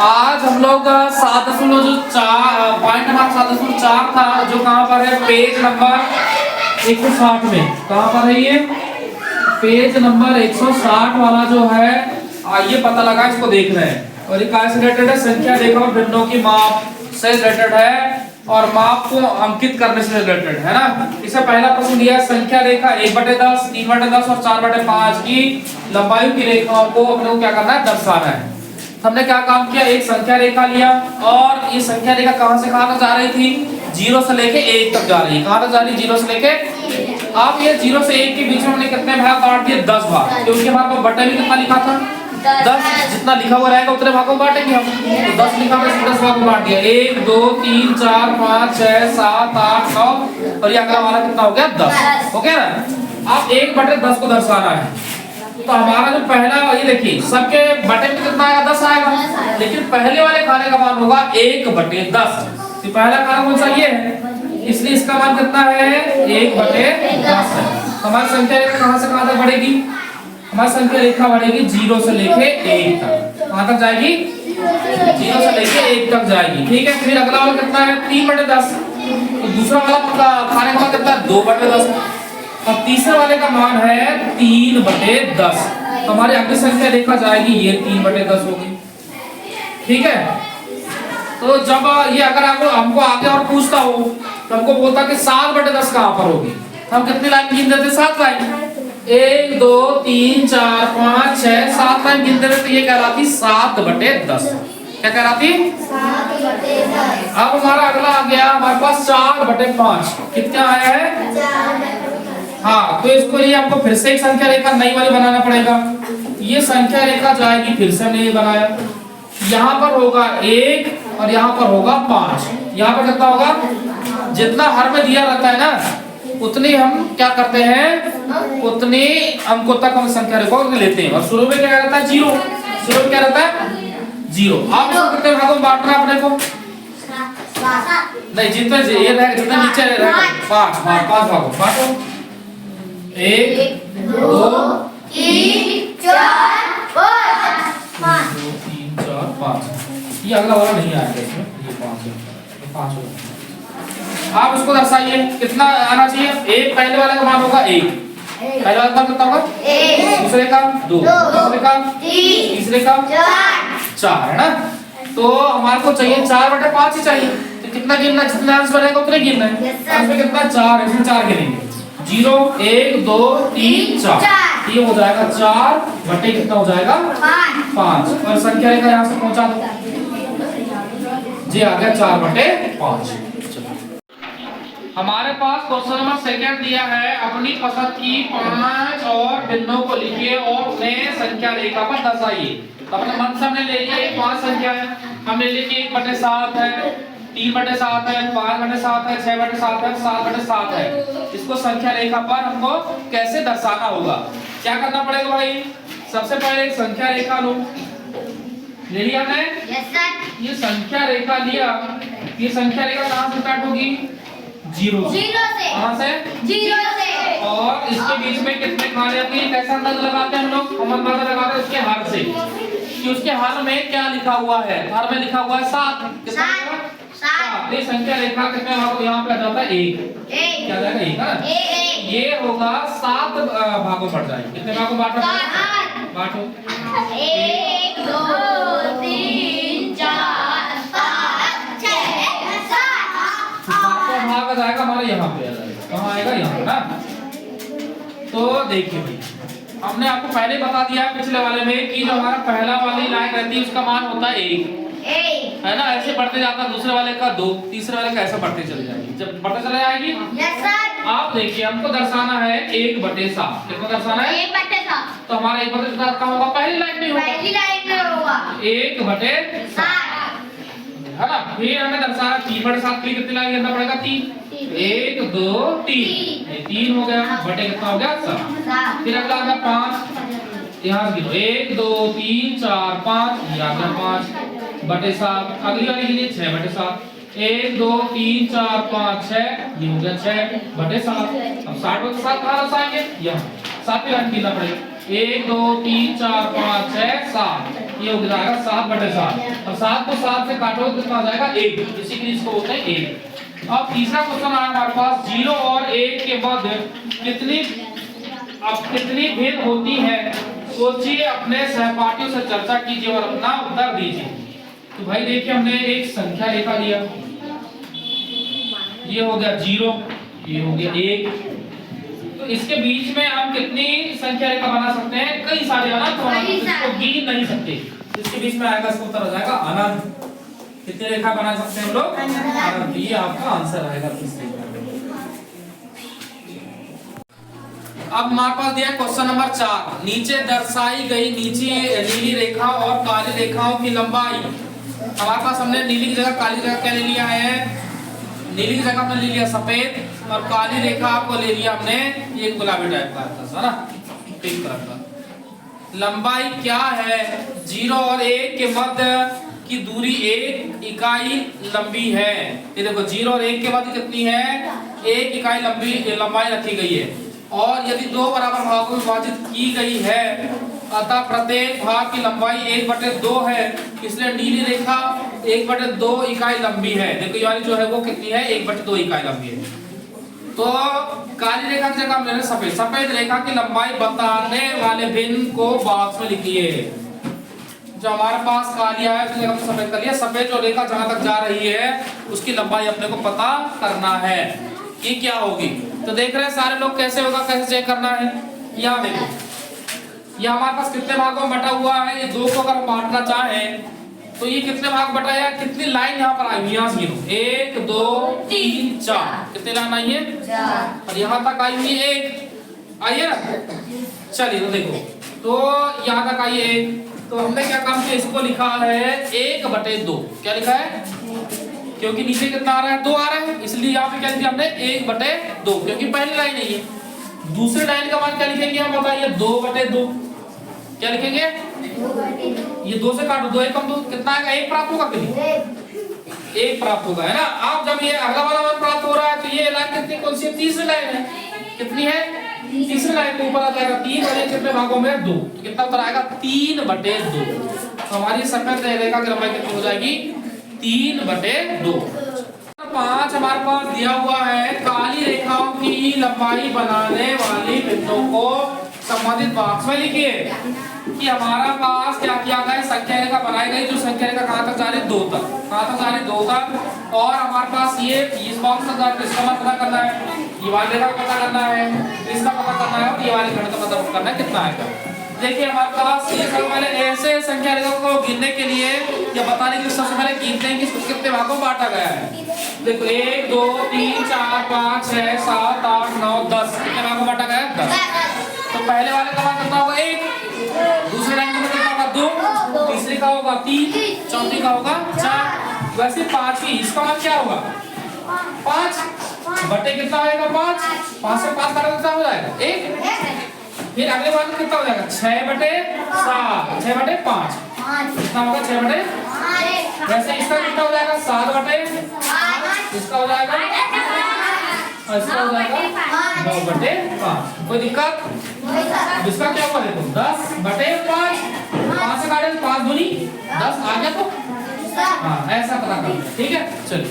आज हम लोग 7.4 पॉइंट नंबर 7.4 था जो कहाँ पर है पेज नंबर 160 में। कहाँ पर है ये पेज नंबर 160 वाला जो है आइए पता लगा इसको देख रहे हैं। और ये कहाँ से रिलेटेड है? संख्या रेखा और भिन्नों की माप से रिलेटेड है और माप को अंकित करने से रिलेटेड है ना। इससे पहला प्रश्न दिया है संख्या रेखा 1/10, 3/10 और 4/5 की लंबाई की रेखाओं को अपने को क्या करना है? दर्शाना है। हमने क्या काम किया? एक संख्या रेखा लिया और ये संख्या रेखा कहां से कहां तक जा रही थी? 0 से लेके 1 तक जा रही है। कहां तक जा रही है? 0 से लेके। अब ये 0 से 1 के बीच में हमने कितने भाग काट दिए? 10 भाग। क्योंकि हमारे पास बटे में कितना लिखा था? 10। जितना लिखा हुआ रहेगा उतने भागों में बांटेंगे हम। तो 10 लिखा हुआ है 10 भागों में बांट दिया। 1 2 3 4 5 6 7 8 9 और ये अगला वाला कितना हो गया? 10 हो गया ना। अब 1/10 को दर्शाना है। तो हमारा जो पहला ये देखिए सबके बटे में कितना आएगा? 10 आएगा। लेकिन पहले वाले खाने का मान होगा 1/10। तो पहला खाना कौन सा? ये है, इसलिए इसका मान कितना है? 1/10 है। हमारी संख्या रेखा कहां से कहां तक बढ़ेगी? हमारी संख्या रेखा बढ़ेगी 0 से लेके 1 तक। कहां तक जाएगी? 0 से लेके 1 तक जाएगी। ठीक है। फिर अगला वाला कितना है? 3/10। तो दूसरा वाला खाने का मान कितना है? 2/10। अब तीसरे वाले का मान है 3/10। तो हमारी अगली संख्या रेखा जाएगी ये 3/10 होगी। ठीक है। तो जब ये अगर आपको हमको आगे और पूछता हो तो हमको बोलता कि 7/10 कहां पर होगी? तो हम कितनी लाइन गिन देते? 7 लाइन। 1 2 3 4 5 6 7 लाइन गिन देते। तो ये कहलाती 7/10। क्या कहलाती? 7/10। अब हमारा अगला आ गया हमारे पास 4/5। कितना आया है? हाँ, तो इसको लिए हमको फिर से एक संख्या रेखा नई वाली बनाना पड़ेगा। ये संख्या रेखा जाएगी, फिर से हमने ये बनाया। यहाँ पर होगा 1 और यहाँ पर होगा 5। यहाँ पर कितना होगा? जितना हर में दिया रहता है ना उतनी हम क्या करते हैं? उतनी अंकों तक हम संख्या रेखा लेते हैं। और शुरू में क्या रहता है? 0। शुरू में क्या रहता है? 0। आप इसको कितने भागों में बांटना है अपने को? नहीं, जितने ये रहेगा जितने नीचे रहेगा 5 भागों बांटो। 1 2 3 4 5। 2 3 4 5। ये अगला वाला नहीं आएगा इसमें। ये 5 है। 5 होगा। आप इसको दर्शाइए कितना आना चाहिए? 1 पहले वाले का मान होगा 1। पहले वाला मान कितना होगा? 1। दूसरे का 2। तीसरे का 3। तीसरे का 4 है ना। तो हमारे को चाहिए 4/5 ही चाहिए। तो कितना गिनना? जितना आंसर बनेगा उतने गिनना है। आंसर कितना? 4 है। इसमें 4 गिनेंगे। 0 1 2 3 4। ये हो जाएगा 4 बटे कितना हो जाएगा? 5। और संख्या रेखा यहाँ से पहुंचा दो। जी आ गया 4/5। हमारे पास क्वेश्चन नंबर 2 दिया है। अपनी पसंद की 5 और भिन्नों को लिखिए और उन्हें संख्या रेखा पर दर्शाइए। तो अपने मन से हमने ले लिया 5 संख्या है। हमने ले लिया 1/7 है, 3/7 है, 5/7 है, 6/7 है, 7/7 है। इसको संख्या रेखा पर हमको कैसे दर्शाना होगा? क्या करना पड़ेगा भाई? सबसे पहले एक संख्या रेखा लो। ले लिया हमने? Yes sir. ये संख्या रेखा लिया। ये संख्या रेखा कहां से स्टार्ट होगी? 0 से। कहां से? 0 से। और इसके बीच में कितने खाने होंगे? कैसा अंदाजा लगाते हैं हम लोग? हम अंदाजा लगाते हैं उसके हर से कि उसके हर में क्या लिखा हुआ है। हर में लिखा हुआ है 7। कितना? 7। ये संख्या रेखा कितने भागों? यहाँ पे आ जाता है 1। क्या जाएगा? 1 ना। ये होगा 7 भागों बढ़ जाएंगे। कितने भागों बांटो? बांटो। 1 2 3 4 5 6 7। भाग आ जाएगा हमारे यहाँ पे आ जाएगा। कहाँ आएगा? यहाँ पे ना। तो देखिए भाई हमने आपको पहले बता दिया पिछले वाले में कि जो हमारा पहला वाली लाइन रहती है उसका मान होता है 1 है ना। ऐसे बढ़ते जाता है। दूसरे वाले का 2, तीसरे वाले का ऐसे बढ़ते चले जाएगी। जब बढ़ते चले जाएगी यस सर। आप देखिए हमको दर्शाना है 1/7। कितना दर्शाना है? 1/7। तो हमारा 1/7 कहाँ होगा? पहली लाइन में होगा। पहली लाइन में होगा 1/7 है ना। फिर हमें दर्शाना 3/7 के लिए कितनी लाइन गिनना पड़ेगा? 3। 1 2 3। ये 3 हो गया। बटे कितना हो गया? 7। फिर अगला आ गया 5। यहाँ गिनो 1 2 3 4 5। ये आ गया 5/7। अगली वाली गिनिए 6/7। 1 2 3 4 5 6। ये हो गया 6/7। अब 60/7 कहाँ दर्शाएंगे? यहाँ 7 लाइन गिनना पड़ेगा। 1 2 3 4 5 6 7। ये हो जाएगा 7/7 और 7 को 7 से काटो तो कितना आ जाएगा 1, इसी के लिए इसको बोलते हैं 1। अब तीसरा क्वेश्चन आया हमारे पास 0 और 1 के मध्य कितनी भेद होती है, सोचिए, अपने सहपाठियों से चर्चा कीजिए और अपना उत्तर दीजिए। तो भाई देखिए हमने एक संख्या रेखा लिया, ये हो गया 0, ये हो गया 1, तो इसके बीच में हम कितनी संख्या रेखा बना सकते हैं, कई सारे अनंत, तो हम इसको गिन नहीं सकते, इसके बीच में आएगा, इसका उत्तर हो जाएगा अनंत। कितनी रेखा बना सकते हैं हम लोग, अनंत। ये आपका आंसर आएगा तीसरे का। अब हमारे पास दिया क्वेश्चन नंबर 4, नीचे दर्शाई गई नीली रेखा और काली रेखाओं की लंबाई। हमारे पास हमने नीली की जगह काली जगह क्या ले लिया है, नीली की जगह हमने ले लिया सफेद और काली रेखा को ले लिया हमने एक गुलाबी टाइप का है ना, पिंक कलर का। लंबाई क्या है, 0 और 1 के मध्य की दूरी 1 इकाई लंबी है। ये देखो 0 और 1 के मध्य कितनी है, 1 इकाई लंबाई रखी गई है। और यदि 2 बराबर भागों में विभाजित की गई है, अतः प्रत्येक भाग की लंबाई 1/2 है, इसलिए नीली रेखा 1/2 इकाई लंबी है। देखो ये वाली जो है वो कितनी है, 1/2 इकाई लंबी है। तो काली रेखा की जगह हम ले रहे हैं सफेद रेखा की लंबाई बताने वाले भिन्न को बॉक्स में लिखिए। जो हमारे पास काली है उसकी जगह सफेद कर लिया, सफेद जो रेखा जहां तक जा रही है उसकी लंबाई अपने को पता करना है कि क्या होगी। तो देख रहे हैं सारे लोग कैसे होगा, कैसे चेक करना है। यहाँ देखो, ये हमारे पास कितने भागों में बटा हुआ है, ये 2 को अगर हम बांटना चाहें तो ये कितने भाग बटा है, कितनी लाइन यहाँ पर आई, यहाँ से गिनो 1 2 3 4, कितने लाइन आई है 4, और यहाँ तक आई हुई 1 आई है ना। चलिए तो देखो, तो यहाँ तक आई 1, तो हमने क्या काम किया, इसको लिखा है 1/2। क्या लिखा है, क्योंकि नीचे कितना आ रहा है, 2 आ रहा है, इसलिए यहाँ पे क्या लिखा हमने 1/2, क्योंकि पहली लाइन है ये। दूसरी लाइन का मान क्या लिखेंगे हम, बताइए 2/2। क्या लिखेंगे, ये 2 से काटो, 2 1 कम 2, कितना आएगा, 1 प्राप्त होगा, कितनी 1 प्राप्त होगा, है ना। अब जब ये अगला वाला मान प्राप्त हो रहा है तो ये लाइन कितनी, कौन सी है, तीसरी लाइन है, कितनी है, तीसरी लाइन के ऊपर आ जाएगा 3 और ये कितने भागों में 2, तो कितना उत्तर आएगा 3/2। तो हमारी सफेद रेखा की लंबाई कितनी हो जाएगी, 3/2। 5 हमारे पास दिया हुआ है, काली रेखाओं की लंबाई बनाने वाली बिंदुओं को संबंधित बॉक्स में लिखिए। कि हमारा पास क्या किया गया, संख्या रेखा बनाई गई, जो संख्या रेखा कहां तक जा रही है, 2 तक, कहां तक जा रही है, 2 तक। और हमारे पास ये इस बॉक्स तक जा रही है, इसका मान पता करना है, ये वाली रेखा पता करना है, इसका पता करना है, और ये वाले खंड का पता करना है कितना आएगा। देखिए हमारे पास ये सबसे पहले ऐसे संख्या रेखा को गिनने के लिए या बताने के लिए सबसे पहले गिनते हैं कि इसको कितने भागों में बांटा गया है। देखो 1 2 3 4 5 6 7 8 9 10, कितने भागों में बांटा गया है, 10। तो पहले वाले का मान कितना होगा, 1, दूसरे लाइन का कितना होगा, 2, तीसरे का होगा 3, चौथी का होगा 4, वैसे 5 की, इसका मान क्या होगा 5 बटे कितना होगा 5, 5 से 5 काटो कितना हो जाएगा 1। फिर अगले बार में कितना हो जाएगा 6/7, 6/5, कितना होगा 6/5। वैसे इसका कितना हो जाएगा 7/5, इसका हो जाएगा और इसका हो जाएगा 9/5। कोई दिक्कत, इसका क्या हुआ देखो 10/5, 5 से काटे 5 दूनी 10 आ गया, तो हाँ ऐसा पता करना, ठीक है। चलिए